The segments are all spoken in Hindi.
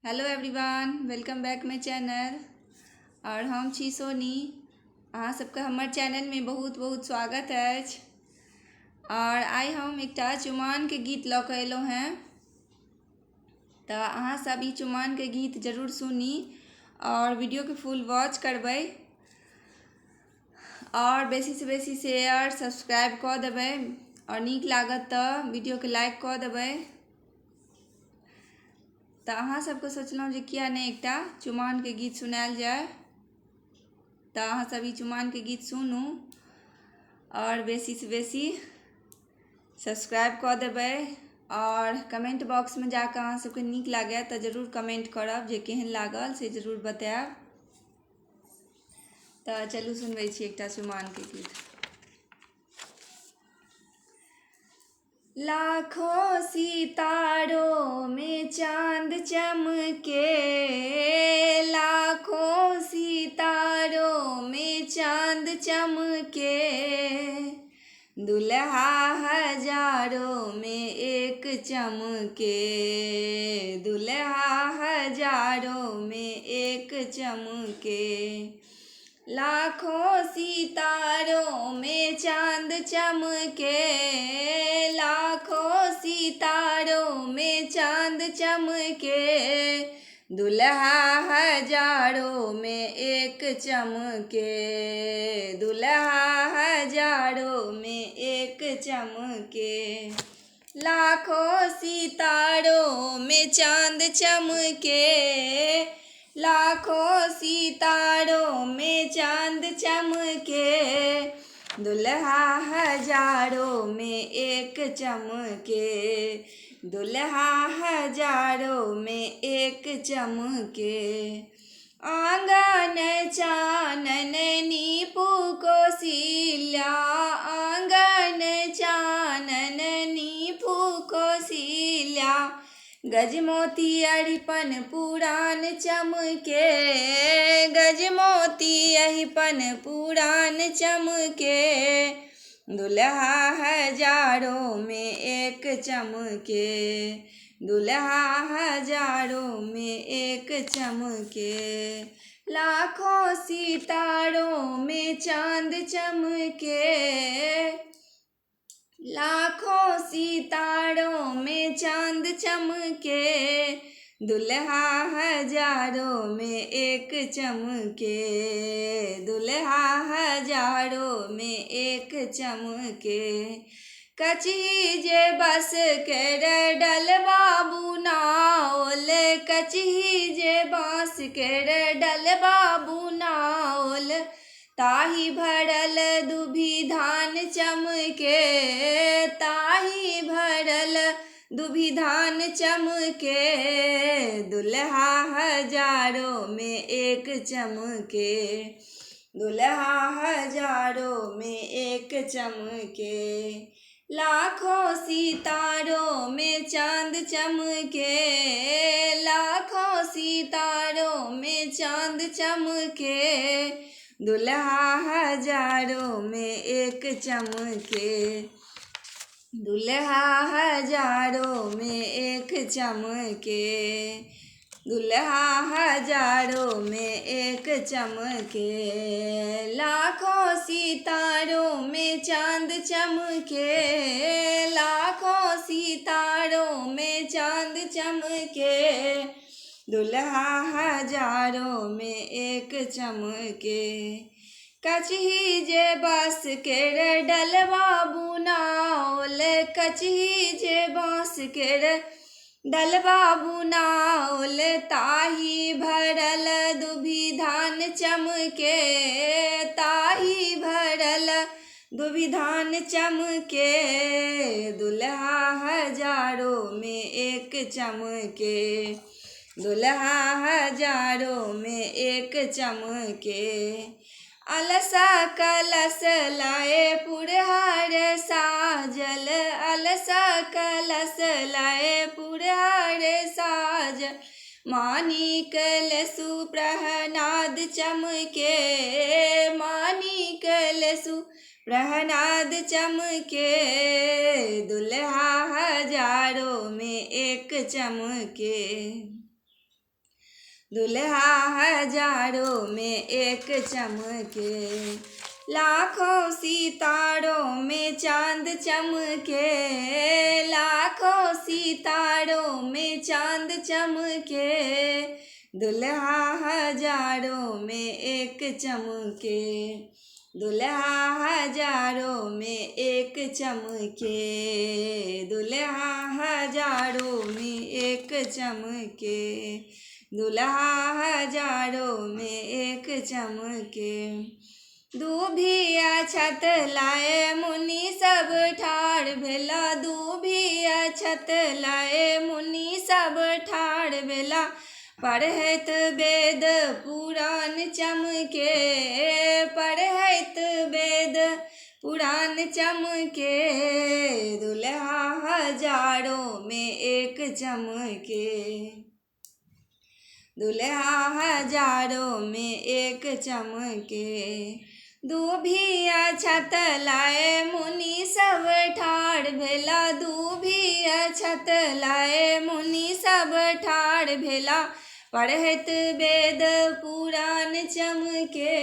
Hello everyone, welcome back my channel. और हम छी सोनी। अहाँ सबके हमर चैनल में बहुत बहुत स्वागत अछि। और आइ हम एकटा चुमाओन के गीत लऽ कऽ एलहुँ हैं। तऽ अहाँ सब ई चुमाओन के गीत जरूर सुनी और वीडियो के फुल वॉच करबै और बेसी से बेसी शेयर सब्सक्राइब कऽ देबै और नीक लागत तऽ वीडियो के लाइक कऽ देबै। तऽ अहाँ सबके सोचलहुँ जे किया नहि एकटा चुमाओन के गीत सुनायल जाय। तऽ अहाँ सब ई चुमाओन के गीत सुनू और बेसी से बेसी सब्सक्राइब कऽ देबै और कमेंट बॉक्स में जाकऽ अहाँ सबके नीक लागय तऽ जरूर कमेंट करब, जे केहन लागल से जरूर बतायब। तऽ चलू सुनबै छी एकटा चुमाओन के गीत। लाखों सितारों में चांद चमके, लाखों सितारों में चांद चमके, दुल्हा हजारों में एक चमके, दुल्हा हजारों में एक चमके। लाखों सितारों में चांद चमके, लाखों सितारों में चांद चमके, दुल्हा हजारों में एक चमके, दुल्हा हजारों में एक चमके। लाखों सितारों में चांद चमके, लाखों सितारों में चांद चमके, दुल्हा हजारों में एक चमके, दुल्हा हजारों में एक चमके। आंगन चानन नीपु कौशल्या, आंगन चानन नीपु कौशल्या, गजमोती अरिपन पुराण चमके, गजमोती अरिपन पुराण चमके, दुल्हा हजारों में एक चमके, दुल्हा हजारों में एक चमके। लाखों सितारों में चांद चमके, लाखों सितारों में चांद चमके, दुल्हा हजारों में एक चमके, दुल्हा हजारों में एक चमके। कचही जे बस कर डलवा बुनाओल, कचही जे बाँस कर डलवा बुनाओल, ताही भरल दुभि धान चमके, ताही भरल दुभि धान चमके, दुल्हा हजारों में एक चमके, दुल्हा हजारों में एक चमके। लाखों सितारों में चांद चमके, लाखों सितारों में चांद चमके, दुल्हा हजारों में एक चमके, दुल्हा हजारों में एक चमके, दुल्हा हजारों में एक चमके। लाखों सितारों में चांद चमके, लाखों सितारों में चांद चमके, दुल्हा हजारों में एक चमके। कचही जे बाँस केर डलवा बुनाओल, कचही जे बाँस केर डलवा बुनाओल, ताही भरल दुभि धान चमके, ताही भरल दुभि धान चमके, दुल्हा हजारों में एक चमके, दुल्हा हजारों में एक चमके। अलसा कलश लाए पुरहर साजल, अलसा कलश लाए पुरहर साजल, मानिक लसु प्रहनाद चमके, मानिक लसु प्रहनाद चमके, दुल्हा हजारों में एक चमके। दुल्हा हजारों में एक चमके, लाखों सितारों में चांद चमके, लाखों सितारों में चांद चमके, दुल्हा हजारों में एक चमके, दुल्हा हजारों में एक चमके, दुल्हा हजारों में एक चमके, दुल्हा हजारों में एक चमके। दूभिया छत लाए मुनि सब ठाढ़ भेला, दूभिया छत लाए मुनि सब ठाढ़ भेला, पढ़ैत वेद पुराण चमके, पढ़ैत वेद पुराण चमके, दुल्हा हजारों में एक चमके, दुल्हा हजारों में एक चमके। दूभिया छत लाए मुनि सब ठाढ़ भेला, दूभिया छत लाए मुनि सब ठाढ़ भेला, पढ़ैत वेद पुराण चमके,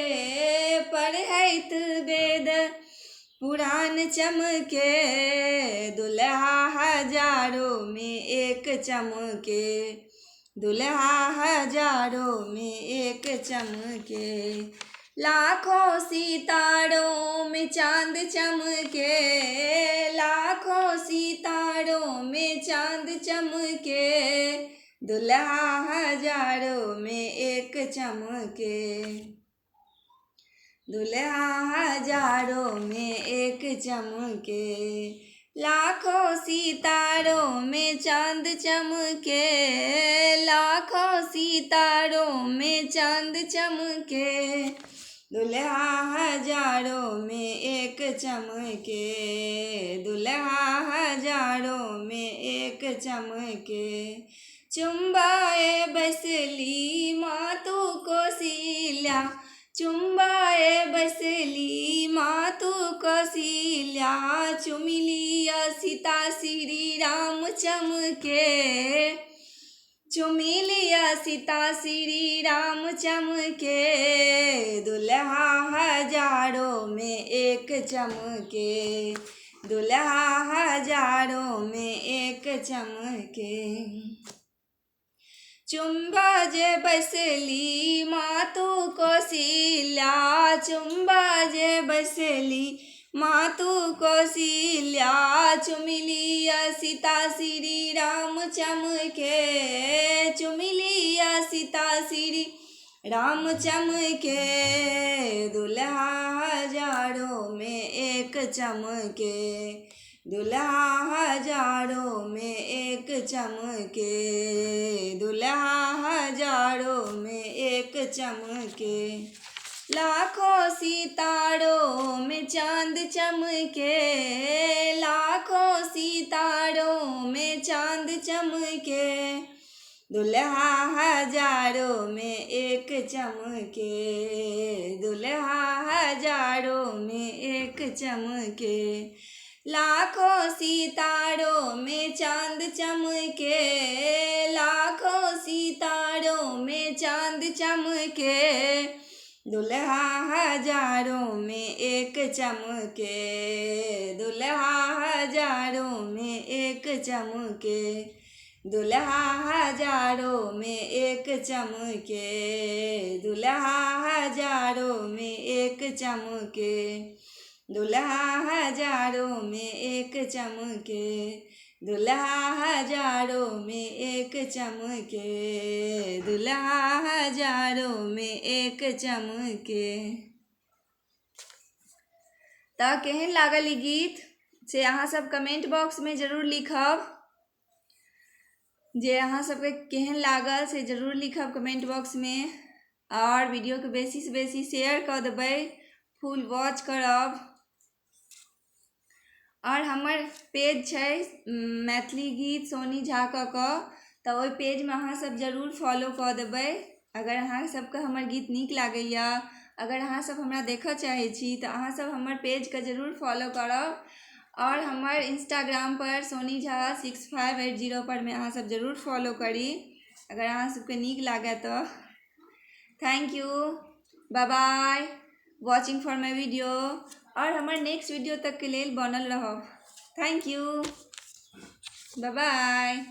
पढ़ैत वेद पुराण चमके, दुल्हा हजारों में एक चमके, दुल्हा हजारों में एक चमके। लाखों सितारों में चांद चमके, लाखों सितारों में चांद चमके, दुल्हा हजारों में एक चमके, दुल्हा हजारों में एक चमके। लाखों सितारों में चांद चमके, लाखों सितारों में चांद चमके, दुल्हा हजारों में एक चमके, दुल्हा हजारों में एक चमके। चुम्बाए बसली मातु कौशल्या, चुम्बाए बसली मातु कौशल्या, चुमिलिया सीता श्री राम चमके, चुमिलिया सीता श्री राम चमके, दुल्हा हजारों में एक चमके, दुल्हा हजारों में एक चमके। चुम्बा जे बसली मातु कौशल्या, चुम्बा जे बसली मातु कौशल्या, चुमिलिया सीता श्री राम चमके, चुमिलिया सीता श्री राम चमके, दुल्हा हजारों में एक चमके, दुल्हा हजारों में एक चमके, दुल्हा हजारों में एक चमके। लाखों सितारों में चांद चमके, लाखों सितारों में चांद चमके, दुल्हा हजारों में एक चमके, दुल्हा हजारों में एक चमके। लाखों सितारों में चांद चमके, लाखों सितारों में चांद चमके, दुल्हा हजारों में एक चमके, दुल्हा हजारों में एक चमके, दुल्हा हजारों में एक चमके, दुल्हा हजारों में एक चमके, दुल्हा हजारों में एक चमके, दुल्हा हजारों में एक चमके, दुल्हा हजारों में एक चमके। तऽ केहन लागल ई गीत से अहाँ सब कमेंट बॉक्स में जरूर लिखब, जे अहाँ सबके केहन लागल से जरूर लिखब कमेंट बॉक्स में, और वीडियो के बेसी से बेसी शेयर कऽ देबै, फुल वॉच करब। और हमर पेज छै मैथिली गीत सोनी झा कऽ, तऽ ओहि पेजमे अहाँ सब जरूर फॉलो कऽ देबै। अगर अहाँ सबके हमर गीत नीक लागैए, अगर अहाँ सब हमरा देखऽ चाहै छी तऽ अहाँ सब हमर पेजके जरूर फॉलो करब। और हमर इंस्टाग्राम पर सोनी झा 6580 पर में अहाँ सब जरूर फॉलो करी, अगर अहाँ सबके नीक लागै तऽ। Thank you, bye bye watching for my video. और हमारे नेक्स्ट वीडियो तक के लिए बनल रहब। Thank you, bye bye.